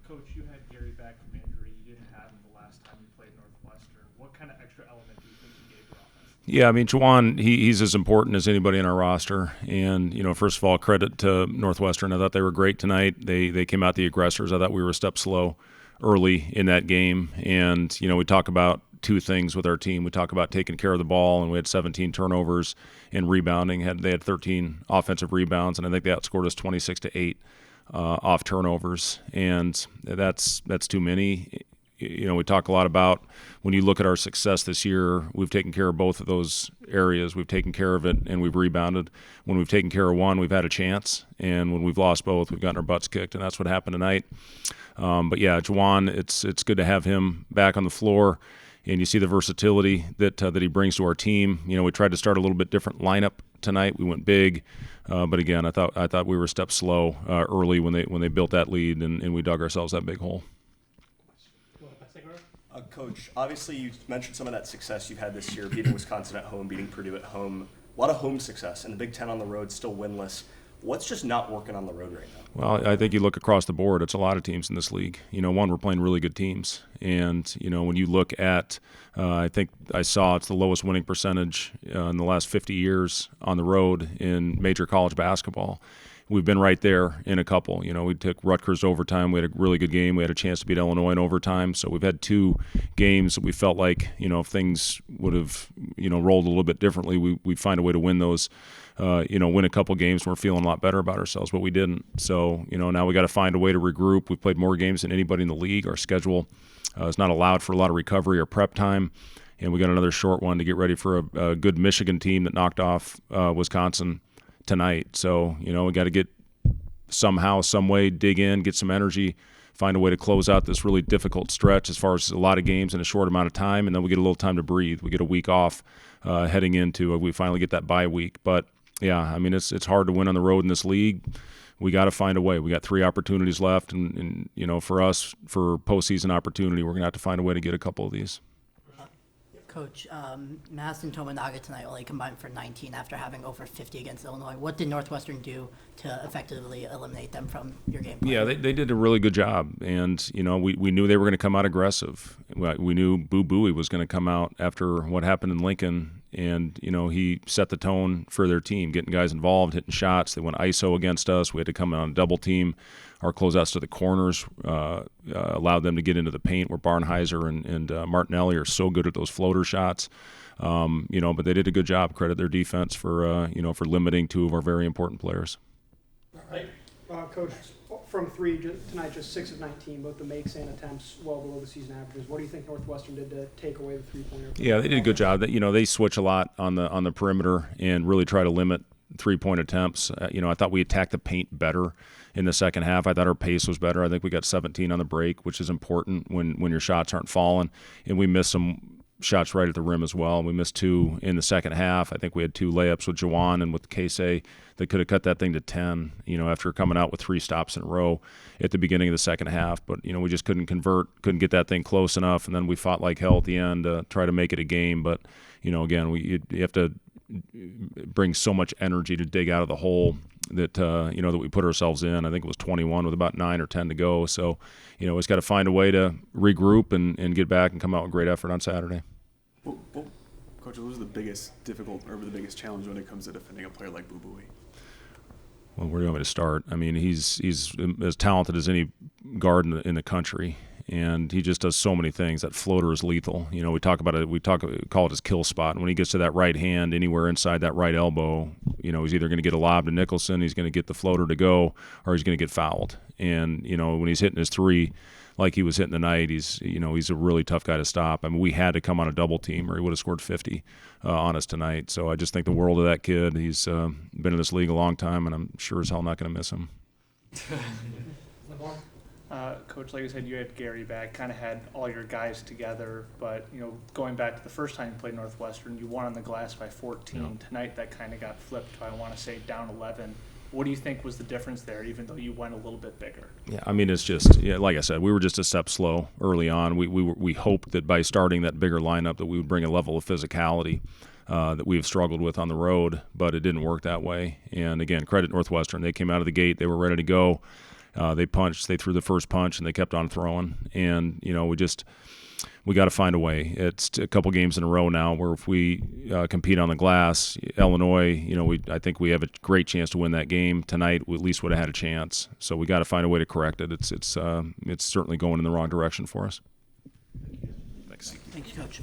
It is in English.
Coach, you had Gary back from injury. You didn't have him the last time you played Northwestern. What kind of extra element do you think he gave your offense? Yeah, I mean, Juwan, he's as important as anybody in our roster. And, first of all, credit to Northwestern. I thought they were great tonight. They came out the aggressors. I thought we were a step slow early in that game. And, we talk about two things with our team. We talk about taking care of the ball, and we had 17 turnovers and rebounding. They had 13 offensive rebounds, and I think they outscored us 26-8 off turnovers. And that's too many. We talk a lot about when you look at our success this year, we've taken care of both of those areas. We've taken care of it, and we've rebounded. When we've taken care of one, we've had a chance. And when we've lost both, we've gotten our butts kicked, and that's what happened tonight. But, yeah, Juwan, it's good to have him back on the floor. And you see the versatility that he brings to our team. We tried to start a little bit different lineup tonight. We went big. But, again, I thought we were a step slow early when they built that lead, and we dug ourselves that big hole. Coach, obviously you mentioned some of that success you've had this year, beating Wisconsin at home, beating Purdue at home. A lot of home success, and the Big Ten on the road still winless. What's just not working on the road right now? Well, I think you look across the board, it's a lot of teams in this league. One, we're playing really good teams. And, when you look at, I think I saw it's the lowest winning percentage in the last 50 years on the road in major college basketball. We've been right there in a couple. We took Rutgers overtime. We had a really good game. We had a chance to beat Illinois in overtime. So we've had two games that we felt like, if things would have, rolled a little bit differently, we'd find a way to win those, win a couple games. We're feeling a lot better about ourselves, but we didn't. So, now we got to find a way to regroup. We've played more games than anybody in the league. Our schedule is not allowed for a lot of recovery or prep time. And we got another short one to get ready for a good Michigan team that knocked off Wisconsin tonight. So, we got to get somehow, some way, dig in, get some energy, find a way to close out this really difficult stretch as far as a lot of games in a short amount of time, and then we get a little time to breathe. We get a week off heading into we finally get that bye week. But, yeah, I mean, it's hard to win on the road in this league. We got to find a way. We got 3 opportunities left, and for us, for postseason opportunity, we're going to have to find a way to get a couple of these. Coach, Madison Tominaga tonight only combined for 19 after having over 50 against Illinois. What did Northwestern do to effectively eliminate them from your game plan? Yeah, they did a really good job. And, we knew they were going to come out aggressive. We knew Boo Buie was going to come out after what happened in Lincoln. And, he set the tone for their team, getting guys involved, hitting shots. They went ISO against us. We had to come in on a double team. Our closeouts to the corners allowed them to get into the paint, where Barnheiser and Martinelli are so good at those floater shots. But they did a good job. Credit their defense for limiting 2 of our very important players. All right. Coach, from 3 tonight, just 6 of 19, both the makes and attempts well below the season averages. What do you think Northwestern did to take away the three-pointer? Yeah, they did a good job. They switch a lot on the perimeter and really try to limit three-point attempts. I thought we attacked the paint better in the second half. I thought our pace was better. I think we got 17 on the break, which is important when your shots aren't falling. And we missed some shots right at the rim as well. We missed 2 in the second half. I think we had 2 layups with Juwan and with Casey that could have cut that thing to 10, after coming out with 3 stops in a row at the beginning of the second half. But, we just couldn't convert, couldn't get that thing close enough. And then we fought like hell at the end to try to make it a game. But, again, you have to bring so much energy to dig out of the hole that that we put ourselves in. I think it was 21 with about 9 or 10 to go. So, it's got to find a way to regroup and get back and come out with great effort on Saturday. Well, Coach, what was the biggest the biggest challenge when it comes to defending a player like Boo Buie? Well, where do you want me to start? I mean, he's as talented as any guard in the country, and he just does so many things. That floater is lethal. We talk about it. We call it his kill spot. And when he gets to that right hand, anywhere inside that right elbow, he's either going to get a lob to Nicholson, he's going to get the floater to go, or he's going to get fouled. And when he's hitting his 3, like he was hitting tonight, he's a really tough guy to stop. I mean, we had to come on a double team, or he would have scored 50 on us tonight. So I just think the world of that kid. He's been in this league a long time, and I'm sure as hell not going to miss him. Coach, like I said, you had Gary back, kind of had all your guys together, but, going back to the first time you played Northwestern, you won on the glass by 14. Yeah. Tonight that kind of got flipped to, I want to say, down 11. What do you think was the difference there, even though you went a little bit bigger? Yeah, I mean, it's just, like I said, we were just a step slow early on. We hoped that by starting that bigger lineup that we would bring a level of physicality that we have struggled with on the road, but it didn't work that way. And, again, credit Northwestern. They came out of the gate. They were ready to go. They threw the first punch, and they kept on throwing. And, we got to find a way. It's a couple games in a row now where if we compete on the glass, Illinois, I think we have a great chance to win that game. Tonight, we at least would have had a chance. So we got to find a way to correct it. It's certainly going in the wrong direction for us. Thanks. Thanks, Coach.